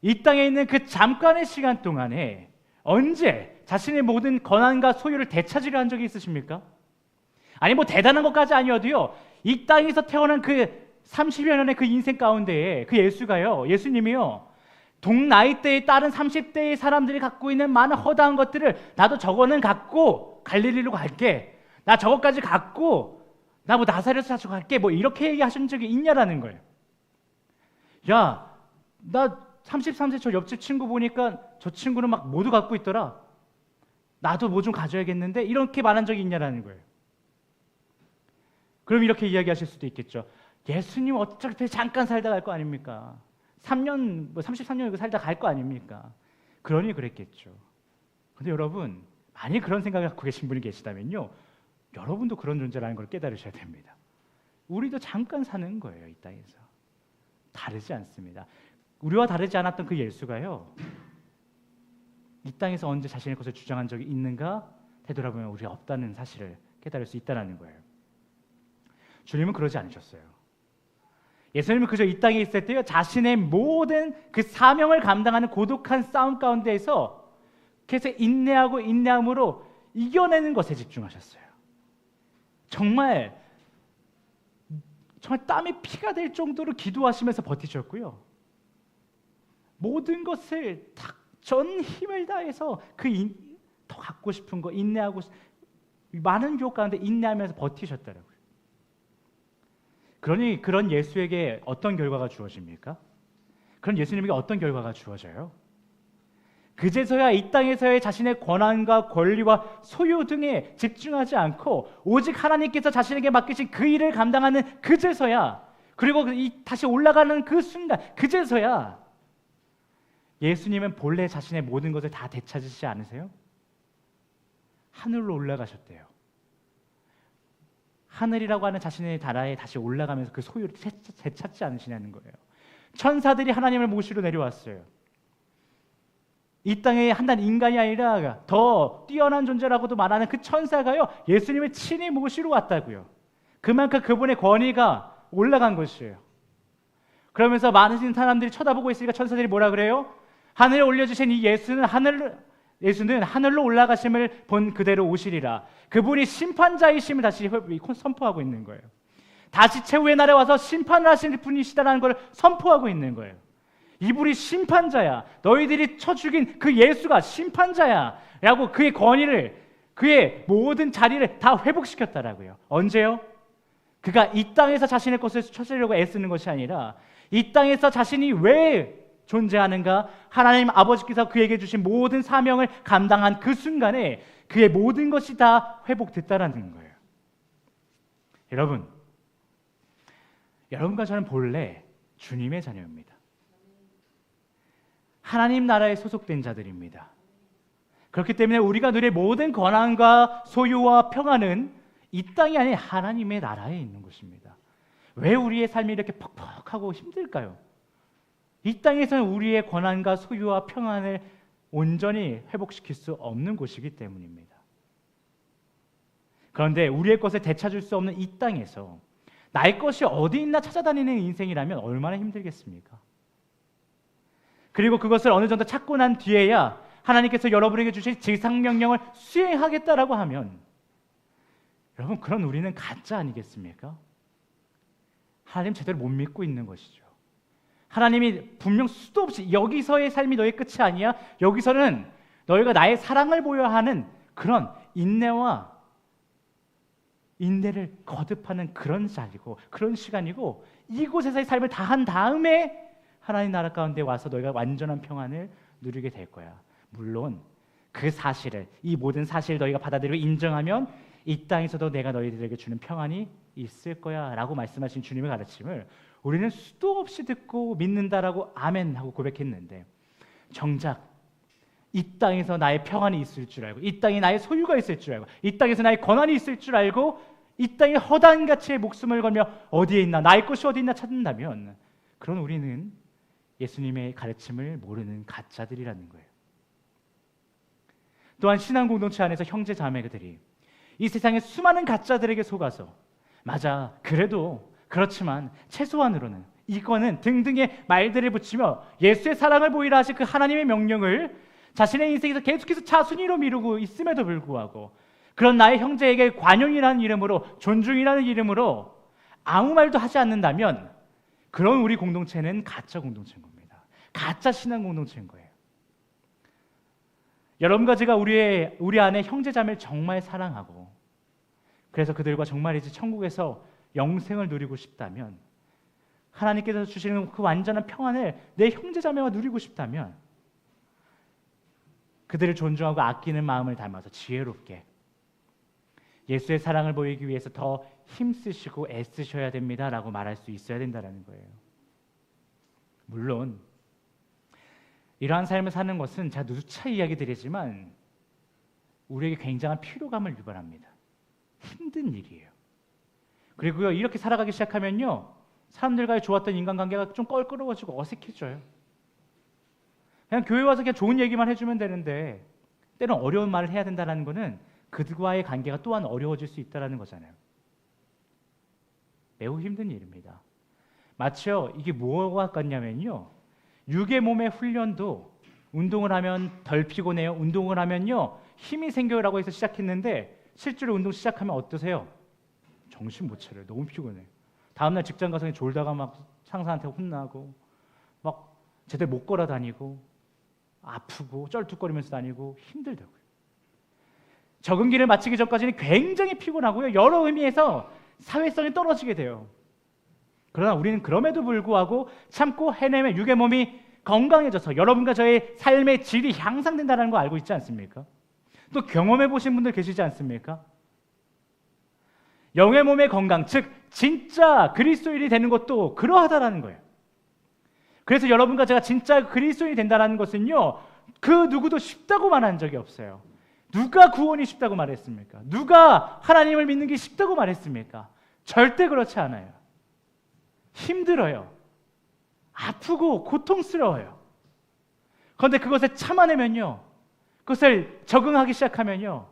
이 땅에 있는 그 잠깐의 시간 동안에 언제 자신의 모든 권한과 소유를 되찾으려 한 적이 있으십니까? 아니 뭐 대단한 것까지 아니어도요, 이 땅에서 태어난 그 30여 년의 그 인생 가운데에 그 예수님이요, 동 나이대의 다른 30대의 사람들이 갖고 있는 많은 허다한 것들을 나도 저거는 갖고 갈릴리로 갈게, 나 저거까지 갖고 나 뭐 나사렛에서 자주 갈게, 뭐 이렇게 얘기하신 적이 있냐라는 거예요. 야, 나 33세 저 옆집 친구 보니까 저 친구는 막 모두 갖고 있더라, 나도 뭐 좀 가져야겠는데, 이렇게 말한 적이 있냐라는 거예요. 그럼 이렇게 이야기하실 수도 있겠죠. 예수님 어차피 잠깐 살다 갈 거 아닙니까? 3년, 뭐 33년 이거 살다 갈 거 아닙니까? 그러니 그랬겠죠. 근데 여러분, 만약 그런 생각을 갖고 계신 분이 계시다면요, 여러분도 그런 존재라는 걸 깨달으셔야 됩니다. 우리도 잠깐 사는 거예요, 이 땅에서. 다르지 않습니다. 우리와 다르지 않았던 그 예수가요, 이 땅에서 언제 자신의 것을 주장한 적이 있는가 되돌아보면 우리가 없다는 사실을 깨달을 수 있다는 거예요. 주님은 그러지 않으셨어요. 예수님은 그저 이 땅에 있을 때요, 자신의 모든 그 사명을 감당하는 고독한 싸움 가운데에서 계속 인내함으로 이겨내는 것에 집중하셨어요. 정말 땀이 피가 될 정도로 기도하시면서 버티셨고요, 모든 것을 전 힘을 다해서 더 갖고 싶은 거 인내하고, 많은 유혹 가운데 인내하면서 버티셨더라고요. 그러니 그런 예수에게 어떤 결과가 주어집니까? 그런 예수님에게 어떤 결과가 주어져요? 그제서야 이 땅에서의 자신의 권한과 권리와 소유 등에 집중하지 않고 오직 하나님께서 자신에게 맡기신 그 일을 감당하는 그제서야, 그리고 다시 올라가는 그 순간, 그제서야 예수님은 본래 자신의 모든 것을 다 되찾으시지 않으세요? 하늘로 올라가셨대요. 하늘이라고 하는 자신의 나라에 다시 올라가면서 그 소유를 되찾지 않으시냐는 거예요. 천사들이 하나님을 모시러 내려왔어요. 이 땅에 한낱 인간이 아니라 더 뛰어난 존재라고도 말하는 그 천사가요, 예수님을 친히 모시러 왔다고요. 그만큼 그분의 권위가 올라간 것이에요. 그러면서 많은 사람들이 쳐다보고 있으니까 천사들이 뭐라 그래요? 하늘에 올려주신 이 예수는 하늘로 올라가심을 본 그대로 오시리라. 그분이 심판자이심을 다시 선포하고 있는 거예요. 다시 최후의 날에 와서 심판을 하시는 분이시다라는 걸 선포하고 있는 거예요. 이분이 심판자야, 너희들이 쳐 죽인 그 예수가 심판자야 라고 그의 권위를, 그의 모든 자리를 다 회복시켰다라고요. 언제요? 그가 이 땅에서 자신의 것을 찾으려고 애쓰는 것이 아니라 이 땅에서 자신이 왜 존재하는가, 하나님 아버지께서 그에게 주신 모든 사명을 감당한 그 순간에 그의 모든 것이 다 회복됐다라는 거예요. 여러분과 저는 본래 주님의 자녀입니다. 하나님 나라에 소속된 자들입니다. 그렇기 때문에 우리가 누릴 모든 권한과 소유와 평안은 이 땅이 아닌 하나님의 나라에 있는 것입니다. 왜 우리의 삶이 이렇게 퍽퍽하고 힘들까요? 이 땅에서는 우리의 권한과 소유와 평안을 온전히 회복시킬 수 없는 곳이기 때문입니다. 그런데 우리의 것을 되찾을 수 없는 이 땅에서 나의 것이 어디 있나 찾아다니는 인생이라면 얼마나 힘들겠습니까? 그리고 그것을 어느 정도 찾고 난 뒤에야 하나님께서 여러분에게 주신 지상명령을 수행하겠다라고 하면, 여러분, 그런 우리는 가짜 아니겠습니까? 하나님 제대로 못 믿고 있는 것이죠. 하나님이 분명 수도 없이 여기서의 삶이 너의 끝이 아니야, 여기서는 너희가 나의 사랑을 보여야 하는 그런 인내를 거듭하는 그런 자리고 그런 시간이고, 이곳에서의 삶을 다 한 다음에 하나님 나라 가운데 와서 너희가 완전한 평안을 누리게 될 거야. 물론 그 사실을, 이 모든 사실을 너희가 받아들이고 인정하면 이 땅에서도 내가 너희들에게 주는 평안이 있을 거야 라고 말씀하신 주님의 가르침을 우리는 수도 없이 듣고 믿는다라고 아멘 하고 고백했는데, 정작 이 땅에서 나의 평안이 있을 줄 알고, 이 땅에 나의 소유가 있을 줄 알고, 이 땅에서 나의 권한이 있을 줄 알고, 이 땅에 허다한 가치의 목숨을 걸며 어디에 있나, 나의 것이 어디 있나 찾는다면, 그런 우리는 예수님의 가르침을 모르는 가짜들이라는 거예요. 또한 신앙 공동체 안에서 형제 자매들이 이 세상의 수많은 가짜들에게 속아서, 맞아, 그래도 그렇지만 최소한으로는 이거는 등등의 말들을 붙이며 예수의 사랑을 보이라 하신 그 하나님의 명령을 자신의 인생에서 계속해서 차순위로 미루고 있음에도 불구하고 그런 나의 형제에게 관용이라는 이름으로, 존중이라는 이름으로 아무 말도 하지 않는다면 그런 우리 공동체는 가짜 공동체인 겁니다. 가짜 신앙 공동체인 거예요. 여러분과 제가 우리 안에 형제자매를 정말 사랑하고 그래서 그들과 정말이지 천국에서 영생을 누리고 싶다면, 하나님께서 주시는 그 완전한 평안을 내 형제자매와 누리고 싶다면 그들을 존중하고 아끼는 마음을 담아서 지혜롭게 예수의 사랑을 보이기 위해서 더 힘쓰시고 애쓰셔야 됩니다라고 말할 수 있어야 된다는 거예요. 물론 이러한 삶을 사는 것은 제가 누차 이야기 드리지만 우리에게 굉장한 피로감을 유발합니다. 힘든 일이에요. 그리고요, 이렇게 살아가기 시작하면요, 사람들과의 좋았던 인간관계가 좀 껄끄러워지고 어색해져요. 그냥 교회 와서 그냥 좋은 얘기만 해주면 되는데 때론 어려운 말을 해야 된다는 것은 그들과의 관계가 또한 어려워질 수 있다는 거잖아요. 매우 힘든 일입니다. 마치요, 이게 뭐가 같냐면요, 육의 몸의 훈련도 운동을 하면 덜 피곤해요. 운동을 하면요 힘이 생겨요라고 해서 시작했는데 실제로 운동 시작하면 어떠세요? 정신 못 차려요. 너무 피곤해요. 다음날 직장 가서 졸다가 막 상사한테 혼나고 막 제대로 못 걸어 다니고 아프고 쩔뚝거리면서 다니고 힘들다고요. 적응기를 마치기 전까지는 굉장히 피곤하고요, 여러 의미에서 사회성이 떨어지게 돼요. 그러나 우리는 그럼에도 불구하고 참고 해내면 육의 몸이 건강해져서 여러분과 저의 삶의 질이 향상된다는 거 알고 있지 않습니까? 또 경험해 보신 분들 계시지 않습니까? 영의 몸의 건강, 즉 진짜 그리스도인이 되는 것도 그러하다라는 거예요. 그래서 여러분과 제가 진짜 그리스도인이 된다는 것은요, 그 누구도 쉽다고 말한 적이 없어요. 누가 구원이 쉽다고 말했습니까? 누가 하나님을 믿는 게 쉽다고 말했습니까? 절대 그렇지 않아요. 힘들어요. 아프고 고통스러워요. 그런데 그것을 참아내면요, 그것을 적응하기 시작하면요,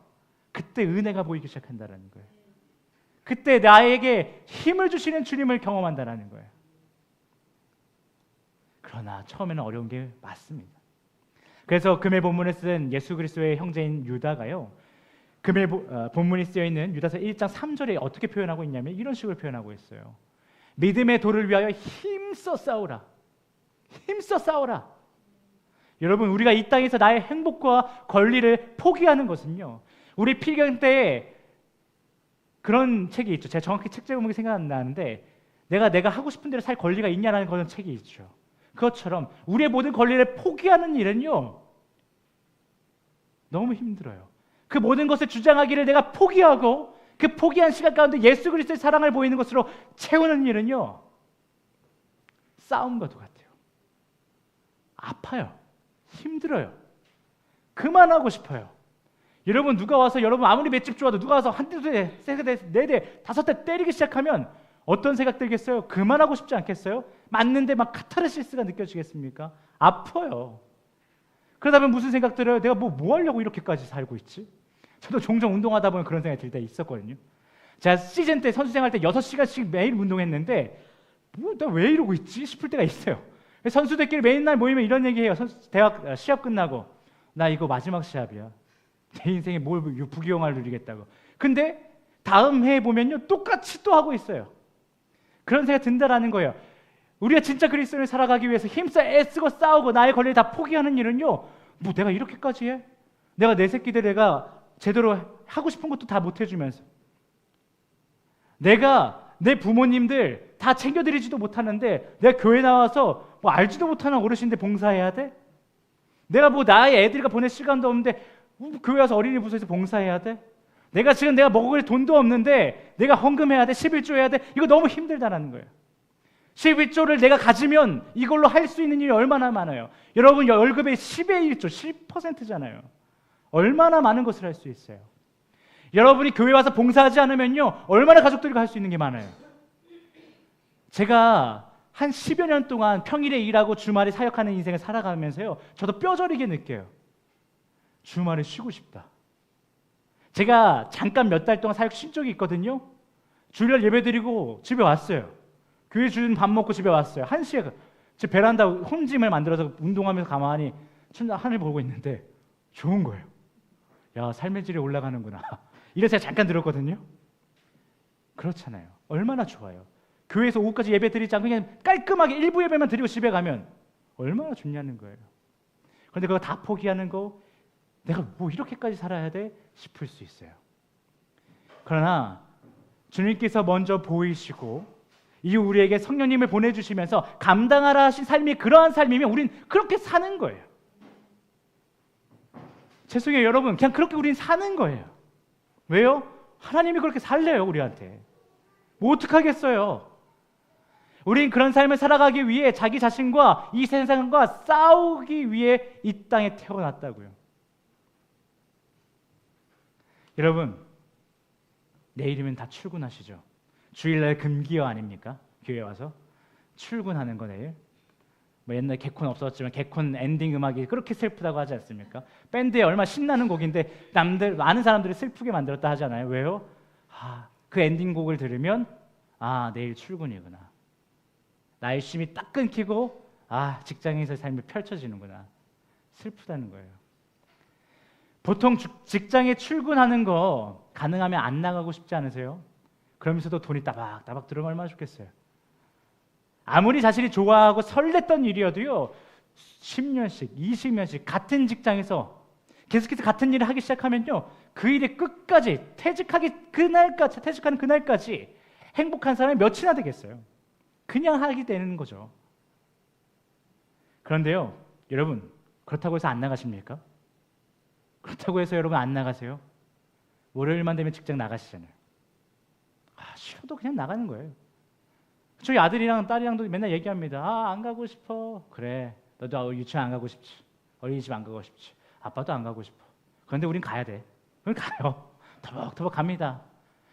그때 은혜가 보이기 시작한다는 거예요. 그때 나에게 힘을 주시는 주님을 경험한다는 거예요. 그러나 처음에는 어려운 게 맞습니다. 그래서 금의 본문을 쓴 예수 그리스도의 형제인 유다가요, 금의 본문이 쓰여있는 유다서 1장 3절에 어떻게 표현하고 있냐면 이런 식으로 표현하고 있어요. 믿음의 도를 위하여 힘써 싸우라. 힘써 싸우라. 여러분, 우리가 이 땅에서 나의 행복과 권리를 포기하는 것은요, 우리 필경 때에 그런 책이 있죠. 제가 정확히 책 제목이 생각 안 나는데 내가 하고 싶은 대로 살 권리가 있냐라는 그런 책이 있죠. 그것처럼 우리의 모든 권리를 포기하는 일은요, 너무 힘들어요. 그 모든 것을 주장하기를 내가 포기하고 그 포기한 시간 가운데 예수 그리스도의 사랑을 보이는 것으로 채우는 일은요, 싸움과도 같아요. 아파요. 힘들어요. 그만하고 싶어요. 여러분, 누가 와서 여러분 아무리 맷집 좋아도 누가 와서 한 대, 세 대, 네 대, 다섯 대 때리기 시작하면 어떤 생각 들겠어요? 그만하고 싶지 않겠어요? 맞는데 막 카타르시스가 느껴지겠습니까? 아파요. 그러다 보면 무슨 생각 들어요? 내가 뭐 하려고 이렇게까지 살고 있지? 저도 종종 운동하다 보면 그런 생각이 들 때 있었거든요. 제가 시즌 때 선수 생활 때 6시간씩 매일 운동했는데 나 왜 이러고 있지? 싶을 때가 있어요. 선수들끼리 매일 모이면 이런 얘기해요. 대학 시합 끝나고 나 이거 마지막 시합이야. 내 인생에 뭘 부귀영화를 누리겠다고. 근데 다음 해에 보면요, 똑같이 또 하고 있어요. 그런 생각이 든다라는 거예요. 우리가 진짜 그리스도인을 살아가기 위해서 힘써 애쓰고 싸우고 나의 권리를 다 포기하는 일은요, 뭐 내가 이렇게까지 해? 내가 내 새끼들 내가 제대로 하고 싶은 것도 다 못 해주면서, 내가 내 부모님들 다 챙겨드리지도 못하는데 내가 교회 나와서 뭐 알지도 못하는 어르신들 봉사해야 돼? 내가 뭐 나의 애들과 보낼 시간도 없는데 교회 와서 어린이 부서에서 봉사해야 돼? 내가 지금 내가 먹을 돈도 없는데 내가 헌금해야 돼? 11조 해야 돼? 이거 너무 힘들다라는 거예요. 11조를 내가 가지면 이걸로 할 수 있는 일이 얼마나 많아요. 여러분, 월급의 10의 1조, 10%잖아요. 얼마나 많은 것을 할 수 있어요. 여러분이 교회 와서 봉사하지 않으면요, 얼마나 가족들과 할 수 있는 게 많아요. 제가 한 10여 년 동안 평일에 일하고 주말에 사역하는 인생을 살아가면서요, 저도 뼈저리게 느껴요. 주말에 쉬고 싶다. 제가 잠깐 몇 달 동안 사역 쉰 적이 있거든요. 주일날 예배드리고 집에 왔어요. 교회 주인 밥 먹고 집에 왔어요. 1시에 제 베란다 홈짐을 만들어서 운동하면서 가만히 하늘 보고 있는데 좋은 거예요. 야, 삶의 질이 올라가는구나. 이래서 제가 잠깐 들었거든요. 그렇잖아요. 얼마나 좋아요. 교회에서 오후까지 예배 드리지 않고 그냥 깔끔하게 일부 예배만 드리고 집에 가면 얼마나 좋냐는 거예요. 그런데 그거 다 포기하는 거, 내가 뭐 이렇게까지 살아야 돼? 싶을 수 있어요. 그러나 주님께서 먼저 보이시고 이후 우리에게 성령님을 보내주시면서 감당하라 하신 삶이 그러한 삶이면 우린 그렇게 사는 거예요. 죄송해요 여러분, 그냥 그렇게 우린 사는 거예요. 왜요? 하나님이 그렇게 살래요 우리한테. 뭐 어떡하겠어요. 우린 그런 삶을 살아가기 위해 자기 자신과 이 세상과 싸우기 위해 이 땅에 태어났다고요. 여러분, 내일이면 다 출근하시죠. 주일날 금기어 아닙니까? 교회 와서 출근하는 거 내일. 뭐 옛날 개콘 없었지만 개콘 엔딩 음악이 그렇게 슬프다고 하지 않습니까? 밴드에 얼마나 신나는 곡인데 남들 많은 사람들이 슬프게 만들었다 하잖아요. 왜요? 그 엔딩 곡을 들으면 내일 출근이구나. 나의 쉼이 딱 끊기고 직장에서의 삶이 펼쳐지는구나. 슬프다는 거예요. 보통 직장에 출근하는 거 가능하면 안 나가고 싶지 않으세요? 그러면서도 돈이 따박따박 들어오면 얼마나 좋겠어요. 아무리 자신이 좋아하고 설렜던 일이어도요 10년씩 20년씩 같은 직장에서 계속해서 같은 일을 하기 시작하면요 그 일이 끝까지 퇴직하는 그날까지 행복한 사람이 몇이나 되겠어요. 그냥 하게 되는 거죠. 그런데요 여러분, 그렇다고 해서 안 나가십니까? 그렇다고 해서 여러분 안 나가세요? 월요일만 되면 직장 나가시잖아요. 싫어도 그냥 나가는 거예요. 저희 아들이랑 딸이랑도 맨날 얘기합니다. 안 가고 싶어. 그래, 너도 유치원 안 가고 싶지, 어린이집 안 가고 싶지, 아빠도 안 가고 싶어. 그런데 우린 가야 돼. 우린 가요. 터벅터벅 갑니다.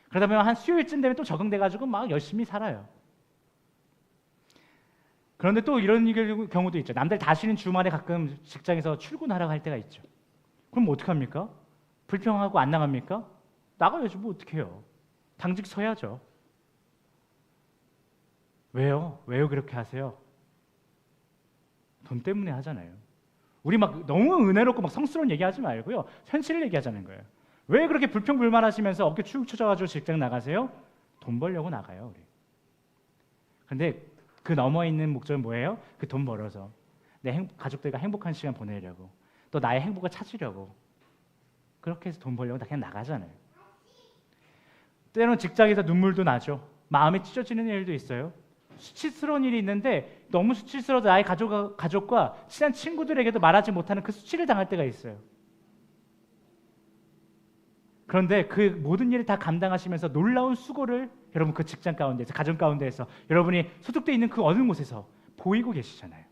그러다 보면 한 수요일쯤 되면 또 적응돼가지고 막 열심히 살아요. 그런데 또 이런 경우도 있죠. 남들 다 쉬는 주말에 가끔 직장에서 출근하라고 할 때가 있죠. 그럼 뭐 어떡합니까? 불평하고 안 나갑니까? 나가야지 뭐 어떡해요. 당직 서야죠. 왜요? 왜요 그렇게 하세요? 돈 때문에 하잖아요. 우리 막 너무 은혜롭고 막 성스러운 얘기하지 말고요. 현실을 얘기하자는 거예요. 왜 그렇게 불평불만하시면서 어깨 축 처져가지고 직장 나가세요? 돈 벌려고 나가요 우리. 근데 그 넘어 있는 목적은 뭐예요? 그 돈 벌어서 내 가족들과 행복한 시간 보내려고, 또 나의 행복을 찾으려고, 그렇게 해서 돈 벌려고 그냥 나가잖아요. 때로는 직장에서 눈물도 나죠. 마음이 찢어지는 일도 있어요. 수치스러운 일이 있는데 너무 수치스러워서 나의 가족과 친한 친구들에게도 말하지 못하는 그 수치를 당할 때가 있어요. 그런데 그 모든 일을 다 감당하시면서 놀라운 수고를 여러분 그 직장 가운데서, 가정 가운데에서 여러분이 소속되어 있는 그 어느 곳에서 보이고 계시잖아요.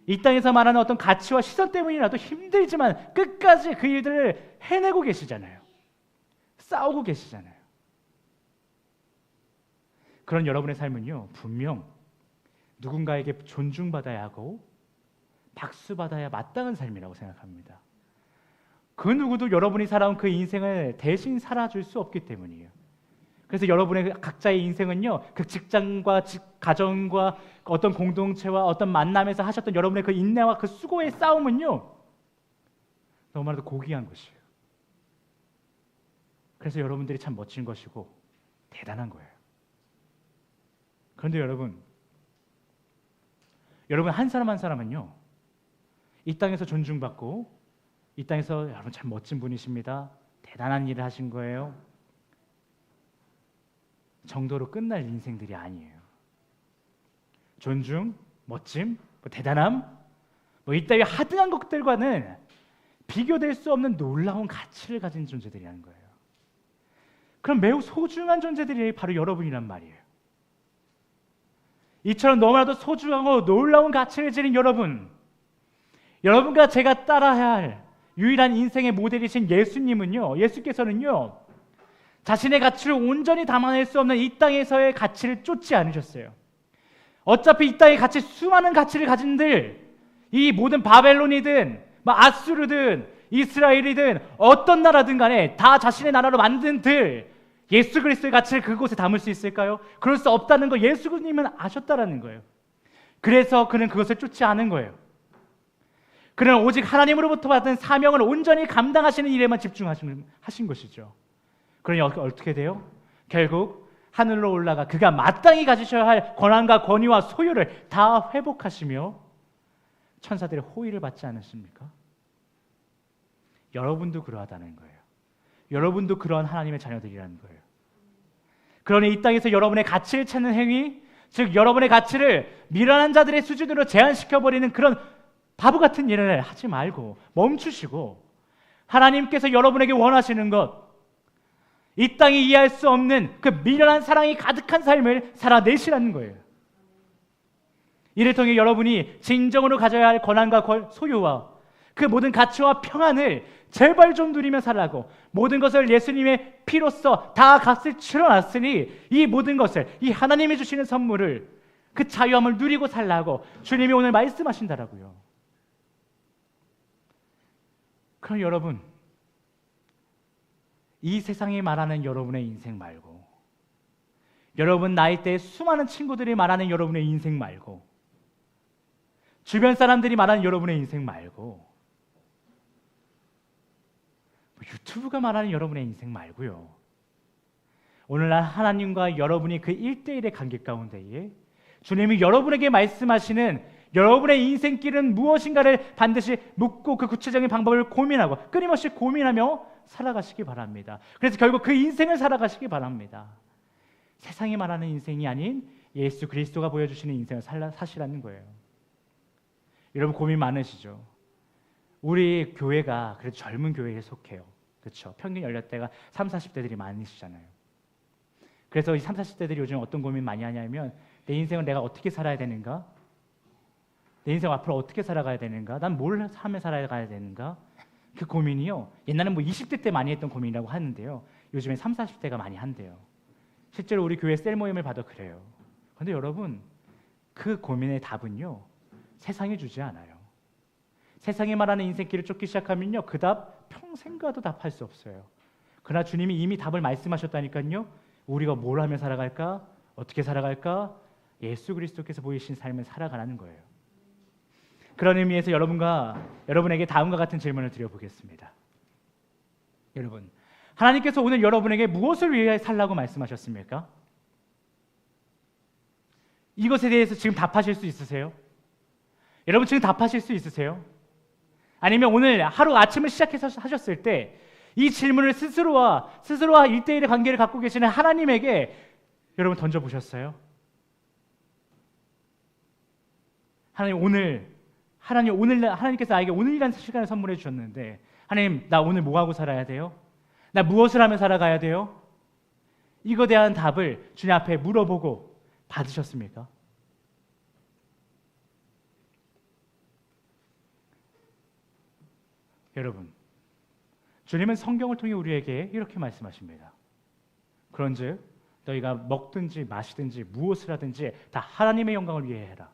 이 땅에서 말하는 어떤 가치와 시선 때문이라도 힘들지만 끝까지 그 일들을 해내고 계시잖아요. 싸우고 계시잖아요. 그런 여러분의 삶은요 분명 누군가에게 존중받아야 하고 박수받아야 마땅한 삶이라고 생각합니다. 그 누구도 여러분이 살아온 그 인생을 대신 살아줄 수 없기 때문이에요. 그래서 여러분의 각자의 인생은요 그 직장과 가정과 어떤 공동체와 어떤 만남에서 하셨던 여러분의 그 인내와 그 수고의 싸움은요 너무나도 고귀한 것이에요. 그래서 여러분들이 참 멋진 것이고 대단한 거예요. 그런데 여러분 한 사람 한 사람은요 이 땅에서 존중받고 이 땅에서 여러분 참 멋진 분이십니다, 대단한 일을 하신 거예요 정도로 끝날 인생들이 아니에요. 존중, 멋짐, 대단함, 이따위 하드한 것들과는 비교될 수 없는 놀라운 가치를 가진 존재들이라는 거예요. 그럼 매우 소중한 존재들이 바로 여러분이란 말이에요. 이처럼 너무나도 소중하고 놀라운 가치를 지닌 여러분과 제가 따라야 할 유일한 인생의 모델이신 예수께서는요 자신의 가치를 온전히 담아낼 수 없는 이 땅에서의 가치를 쫓지 않으셨어요. 어차피 이 땅의 가치, 수많은 가치를 가진들, 이 모든 바벨론이든 아수르든 이스라엘이든 어떤 나라든 간에 다 자신의 나라로 만든 예수 그리스도의 가치를 그곳에 담을 수 있을까요? 그럴 수 없다는 거 예수님은 아셨다라는 거예요. 그래서 그는 그것을 쫓지 않은 거예요. 그는 오직 하나님으로부터 받은 사명을 온전히 감당하시는 일에만 집중하신 것이죠. 그러니 어떻게 돼요? 결국 하늘로 올라가 그가 마땅히 가지셔야 할 권한과 권위와 소유를 다 회복하시며 천사들의 호의를 받지 않으십니까? 여러분도 그러하다는 거예요. 여러분도 그러한 하나님의 자녀들이라는 거예요. 그러니 이 땅에서 여러분의 가치를 찾는 행위, 즉 여러분의 가치를 미련한 자들의 수준으로 제한시켜버리는 그런 바보 같은 일을 하지 말고 멈추시고 하나님께서 여러분에게 원하시는 것, 이 땅이 이해할 수 없는 그 미련한 사랑이 가득한 삶을 살아내시라는 거예요. 이를 통해 여러분이 진정으로 가져야 할 권한과 소유와 그 모든 가치와 평안을 제발 좀 누리며 살라고, 모든 것을 예수님의 피로써 다 값을 치러놨으니 이 모든 것을, 이 하나님이 주시는 선물을, 그 자유함을 누리고 살라고 주님이 오늘 말씀하신다라고요. 그럼 여러분, 이 세상이 말하는 여러분의 인생 말고, 여러분 나이대의 수많은 친구들이 말하는 여러분의 인생 말고, 주변 사람들이 말하는 여러분의 인생 말고, 유튜브가 말하는 여러분의 인생 말고요, 오늘날 하나님과 여러분이 그 1대1의 관계 가운데에 주님이 여러분에게 말씀하시는 여러분의 인생길은 무엇인가를 반드시 묻고 그 구체적인 방법을 고민하고 끊임없이 고민하며 살아가시기 바랍니다. 그래서 결국 그 인생을 살아가시기 바랍니다. 세상이 말하는 인생이 아닌 예수 그리스도가 보여주시는 인생을 사시라는 거예요. 여러분 고민 많으시죠? 우리 교회가 그래도 젊은 교회에 속해요. 그렇죠? 평균 연령대가 30, 40대들이 많으시잖아요. 그래서 이 30, 40대들이 요즘 어떤 고민 많이 하냐면, 내 인생을 내가 어떻게 살아야 되는가? 내 인생 앞으로 어떻게 살아가야 되는가? 난 뭘 하며 살아가야 되는가? 그 고민이요, 옛날엔 뭐 20대 때 많이 했던 고민이라고 하는데요, 요즘엔 30, 40대가 많이 한대요. 실제로 우리 교회 셀 모임을 봐도 그래요. 그런데 여러분, 그 고민의 답은요, 세상이 주지 않아요. 세상이 말하는 인생길을 쫓기 시작하면요, 그 답 평생 가도 답할 수 없어요. 그러나 주님이 이미 답을 말씀하셨다니까요. 우리가 뭘 하며 살아갈까? 어떻게 살아갈까? 예수 그리스도께서 보이신 삶을 살아가라는 거예요. 그런 의미에서 여러분에게 다음과 같은 질문을 드려보겠습니다. 여러분, 하나님께서 오늘 여러분에게 무엇을 위해 살라고 말씀하셨습니까? 이것에 대해서 지금 답하실 수 있으세요? 여러분 지금 답하실 수 있으세요? 아니면 오늘 하루 아침을 시작해서 하셨을 때 이 질문을 스스로와 1대1의 관계를 갖고 계시는 하나님에게 여러분 던져보셨어요? 하나님께서 나에게 오늘이라는 시간을 선물해 주셨는데, 하나님 나 오늘 뭐 하고 살아야 돼요? 나 무엇을 하며 살아가야 돼요? 이거에 대한 답을 주님 앞에 물어보고 받으셨습니까? 여러분, 주님은 성경을 통해 우리에게 이렇게 말씀하십니다. 그런즉 너희가 먹든지 마시든지 무엇을 하든지 다 하나님의 영광을 위해 해라.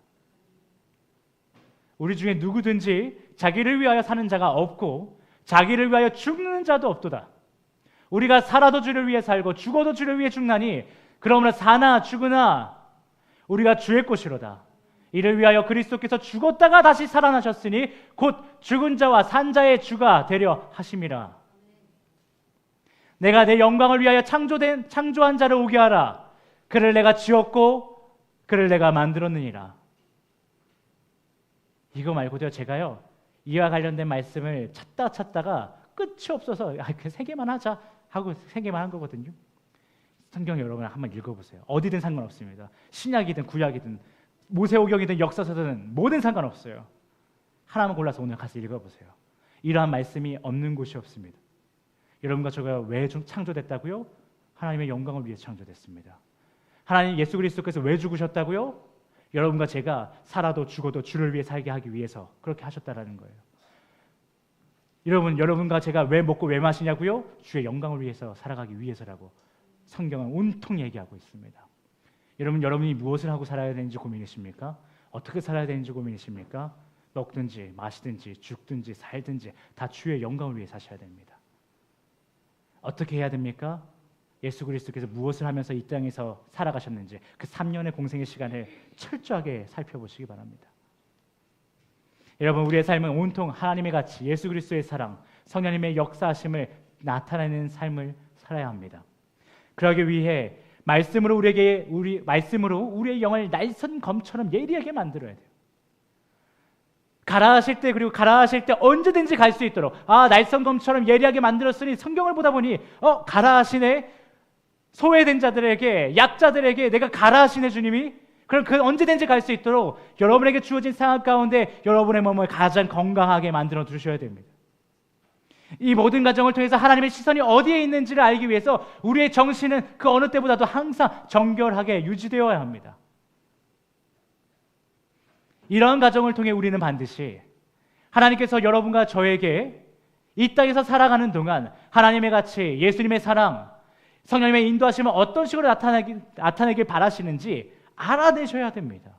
우리 중에 누구든지 자기를 위하여 사는 자가 없고 자기를 위하여 죽는 자도 없도다. 우리가 살아도 주를 위해 살고 죽어도 주를 위해 죽나니 그러므로 사나 죽으나 우리가 주의 것이로다. 이를 위하여 그리스도께서 죽었다가 다시 살아나셨으니 곧 죽은 자와 산 자의 주가 되려 하심이라. 내가 내 영광을 위하여 창조한 자를 오게 하라. 그를 내가 지었고 그를 내가 만들었느니라. 이거 말고도요, 제가요 이와 관련된 말씀을 찾다가 끝이 없어서 그 3개만 하자 하고 3개만 한 거거든요. 성경 여러분 한번 읽어보세요. 어디든 상관없습니다. 신약이든 구약이든 모세오경이든 역사서든 뭐든 상관없어요. 하나만 골라서 오늘 가서 읽어보세요. 이러한 말씀이 없는 곳이 없습니다. 여러분과 저가 왜 창조됐다고요? 하나님의 영광을 위해 창조됐습니다. 하나님 예수 그리스도께서 왜 죽으셨다고요? 여러분과 제가 살아도 죽어도 주를 위해 살게 하기 위해서 그렇게 하셨다라는 거예요. 여러분과 제가 왜 먹고 왜 마시냐고요? 주의 영광을 위해서 살아가기 위해서라고 성경은 온통 얘기하고 있습니다. 여러분이 무엇을 하고 살아야 되는지 고민이십니까? 어떻게 살아야 되는지 고민이십니까? 먹든지 마시든지 죽든지 살든지 다 주의 영광을 위해 사셔야 됩니다. 어떻게 해야 됩니까? 예수 그리스도께서 무엇을 하면서 이 땅에서 살아가셨는지 그 3년의 공생의 시간을 철저하게 살펴보시기 바랍니다. 여러분, 우리의 삶은 온통 하나님의 가치, 예수 그리스도의 사랑, 성령님의 역사하심을 나타내는 삶을 살아야 합니다. 그러기 위해 말씀으로 우리의 영을 날선 검처럼 예리하게 만들어야 돼요. 가라하실 때, 그리고 가라하실 때 언제든지 갈 수 있도록, 날선 검처럼 예리하게 만들었으니 성경을 보다 보니 가라하시네, 소외된 자들에게, 약자들에게 내가 가라하시네 주님이. 그럼 언제든지 갈 수 있도록 여러분에게 주어진 상황 가운데 여러분의 몸을 가장 건강하게 만들어 두셔야 됩니다. 이 모든 과정을 통해서 하나님의 시선이 어디에 있는지를 알기 위해서 우리의 정신은 그 어느 때보다도 항상 정결하게 유지되어야 합니다. 이러한 과정을 통해 우리는 반드시 하나님께서 여러분과 저에게 이 땅에서 살아가는 동안 하나님의 가치, 예수님의 사랑, 성령님의 인도하심을 어떤 식으로 나타내길 바라시는지 알아내셔야 됩니다.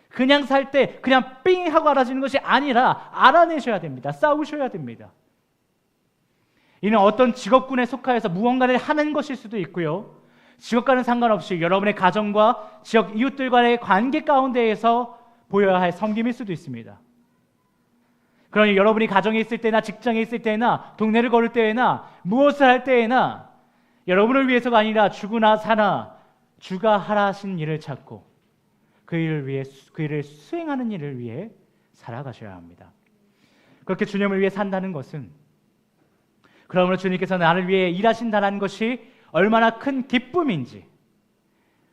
그냥 살 때 그냥 삥 하고 알아지는 것이 아니라 알아내셔야 됩니다. 싸우셔야 됩니다. 이는 어떤 직업군에 속하여서 무언가를 하는 것일 수도 있고요, 직업과는 상관없이 여러분의 가정과 지역 이웃들과의 관계 가운데에서 보여야 할 섬김일 수도 있습니다. 그러니 여러분이 가정에 있을 때나 직장에 있을 때나 동네를 걸을 때나 무엇을 할 때나 여러분을 위해서가 아니라 주구나 사나 주가 하라 하신 일을 찾고 그 일을 수행하는 일을 위해 살아가셔야 합니다. 그렇게 주님을 위해 산다는 것은, 그러므로 주님께서 나를 위해 일하신다는 것이 얼마나 큰 기쁨인지,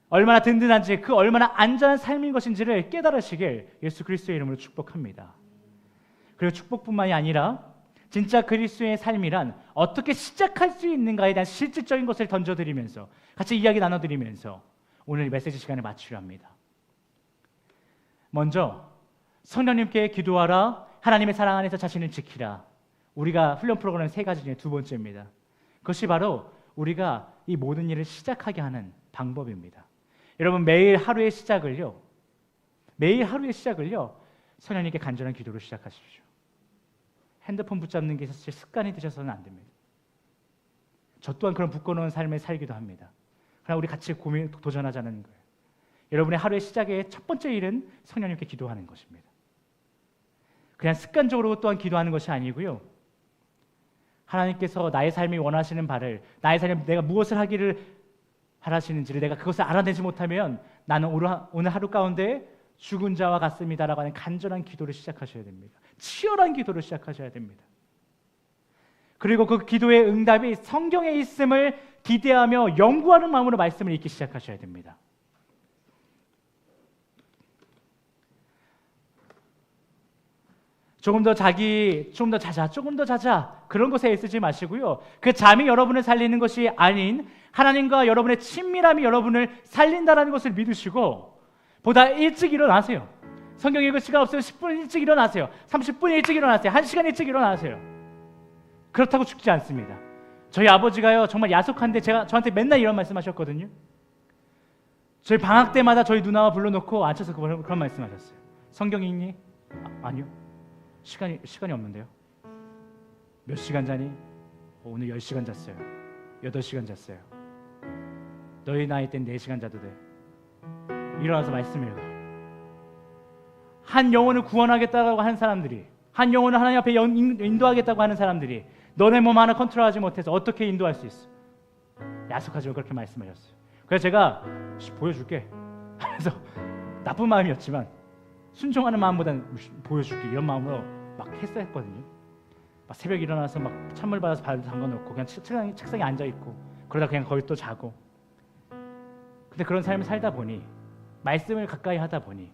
얼마나 든든한지, 그 얼마나 안전한 삶인 것인지를 깨달으시길 예수 그리스도의 이름으로 축복합니다. 그리고 축복뿐만이 아니라 진짜 그리스도의 삶이란 어떻게 시작할 수 있는가에 대한 실질적인 것을 던져드리면서 같이 이야기 나눠드리면서 오늘 메시지 시간을 마치려 합니다. 먼저 성령님께 기도하라, 하나님의 사랑 안에서 자신을 지키라. 우리가 훈련 프로그램 3가지 중에 2번째입니다. 그것이 바로 우리가 이 모든 일을 시작하게 하는 방법입니다. 여러분, 매일 하루의 시작을요 성령님께 간절한 기도로 시작하십시오. 핸드폰 붙잡는 게 사실 습관이 되셔서는 안 됩니다. 저 또한 그런 묶어놓은 삶을 살기도 합니다. 그러나 우리 같이 도전하자는 거예요. 여러분의 하루의 시작의 첫 번째 일은 성령님께 기도하는 것입니다. 그냥 습관적으로 또한 기도하는 것이 아니고요, 하나님께서 나의 삶이 원하시는 바를, 나의 삶에 내가 무엇을 하기를 바라시는지를 내가 그것을 알아내지 못하면 나는 오늘 하루 가운데 죽은 자와 같습니다라고 하는 간절한 기도를 시작하셔야 됩니다. 치열한 기도를 시작하셔야 됩니다. 그리고 그 기도의 응답이 성경에 있음을 기대하며 연구하는 마음으로 말씀을 읽기 시작하셔야 됩니다. 조금 더 자자 그런 것에 애쓰지 마시고요, 그 잠이 여러분을 살리는 것이 아닌 하나님과 여러분의 친밀함이 여러분을 살린다는 것을 믿으시고 보다 일찍 일어나세요. 성경 읽을 시간 없으면 10분 일찍 일어나세요. 30분 일찍 일어나세요. 1시간 일찍 일어나세요. 그렇다고 죽지 않습니다. 저희 아버지가요 정말 야속한데 저한테 맨날 이런 말씀하셨거든요. 저희 방학 때마다 저희 누나와 불러놓고 앉혀서 그런 말씀하셨어요. 성경 읽니? 아니요. 시간이 없는데요. 몇 시간 자니? 오늘 10시간 잤어요. 8시간 잤어요. 너희 나이 땐 4시간 자도 돼. 일어나서 말씀 읽어. 한 영혼을 구원하겠다고 하는 사람들이, 한 영혼을 하나님 앞에 인도하겠다고 하는 사람들이 너네 몸 하나 컨트롤하지 못해서 어떻게 인도할 수 있어? 야속하지만 그렇게 말씀하셨어요. 그래서 제가 보여줄게 하면서 나쁜 마음이었지만 순종하는 마음보다는 보여줄게 이런 마음으로 막 했거든요. 막 새벽에 일어나서 막 찬물 받아서 발 담가놓고 그냥 책상에 앉아있고 그러다 그냥 거기 또 자고. 근데 그런 삶을 살다 보니, 말씀을 가까이 하다 보니,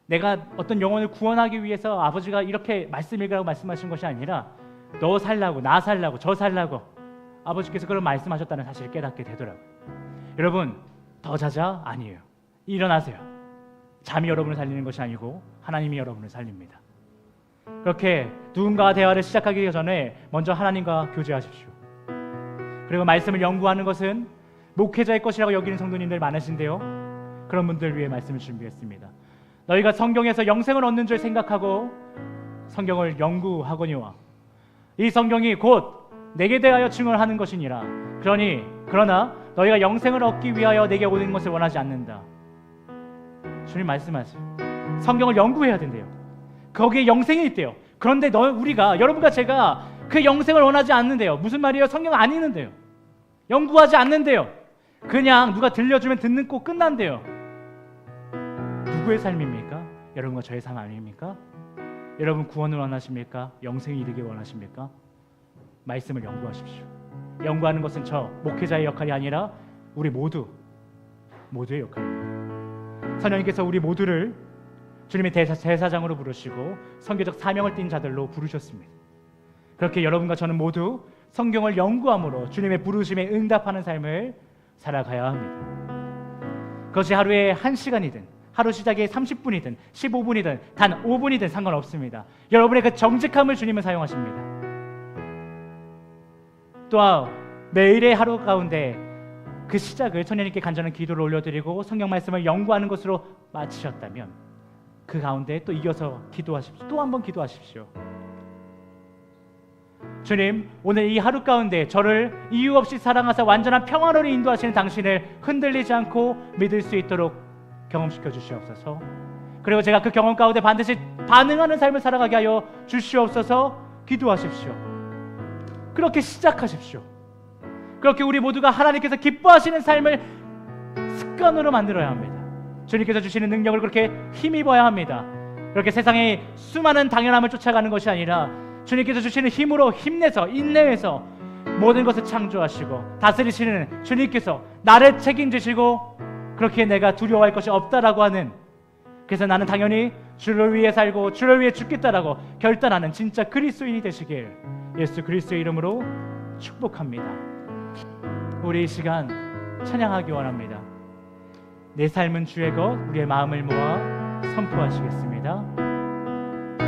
내가 어떤 영혼을 구원하기 위해서 아버지가 이렇게 말씀 읽으라고 말씀하신 것이 아니라 너 살라고, 나 살라고, 저 살라고 아버지께서 그런 말씀하셨다는 사실을 깨닫게 되더라고요. 여러분, 더 자자? 아니에요. 일어나세요. 잠이 여러분을 살리는 것이 아니고 하나님이 여러분을 살립니다. 그렇게 누군가와 대화를 시작하기 전에 먼저 하나님과 교제하십시오. 그리고 말씀을 연구하는 것은 목회자의 것이라고 여기는 성도님들 많으신데요, 그런 분들 위해 말씀을 준비했습니다. 너희가 성경에서 영생을 얻는 줄 생각하고 성경을 연구하거니와 이 성경이 곧 내게 대하여 증언하는 것이니라. 그러나 너희가 영생을 얻기 위하여 내게 오는 것을 원하지 않는다. 주님 말씀하세요. 성경을 연구해야 된대요. 거기에 영생이 있대요. 그런데 우리가, 여러분과 제가 그 영생을 원하지 않는데요. 무슨 말이에요? 성경 안 읽는데요. 연구하지 않는데요. 그냥 누가 들려주면 듣는 꼭 끝난대요. 누구의 삶입니까? 여러분과 저의 삶 아닙니까? 여러분 구원을 원하십니까? 영생에 이르길 원하십니까? 말씀을 연구하십시오. 연구하는 것은 저 목회자의 역할이 아니라 우리 모두의 역할입니다. 성령님께서 우리 모두를 주님의 제사장으로 부르시고 선교적 사명을 띈 자들로 부르셨습니다. 그렇게 여러분과 저는 모두 성경을 연구함으로 주님의 부르심에 응답하는 삶을 살아가야 합니다. 그것이 하루에 1시간이든 하루 시작에 30분이든 15분이든 단 5분이든 상관없습니다. 여러분의 그 정직함을 주님은 사용하십니다. 또한 매일의 하루 가운데 그 시작을 천년님께 간절한 기도를 올려드리고 성경 말씀을 연구하는 것으로 마치셨다면 그 가운데 또 이어서 기도하십시오. 또 한 번 기도하십시오. 주님, 오늘 이 하루 가운데 저를 이유 없이 사랑하사 완전한 평안으로 인도하시는 당신을 흔들리지 않고 믿을 수 있도록 경험시켜 주시옵소서. 그리고 제가 그 경험 가운데 반드시 반응하는 삶을 살아가게 하여 주시옵소서. 기도하십시오. 그렇게 시작하십시오. 그렇게 우리 모두가 하나님께서 기뻐하시는 삶을 습관으로 만들어야 합니다. 주님께서 주시는 능력을 그렇게 힘입어야 합니다. 그렇게 세상의 수많은 당연함을 쫓아가는 것이 아니라 주님께서 주시는 힘으로 힘내서 인내해서 모든 것을 창조하시고 다스리시는 주님께서 나를 책임지시고 그렇게 내가 두려워할 것이 없다라고 하는, 그래서 나는 당연히 주를 위해 살고 주를 위해 죽겠다라고 결단하는 진짜 그리스도인이 되시길 예수 그리스도의 이름으로 축복합니다. 우리 이 시간 찬양하기 원합니다. 내 삶은 주의 것, 우리의 마음을 모아 선포하시겠습니다.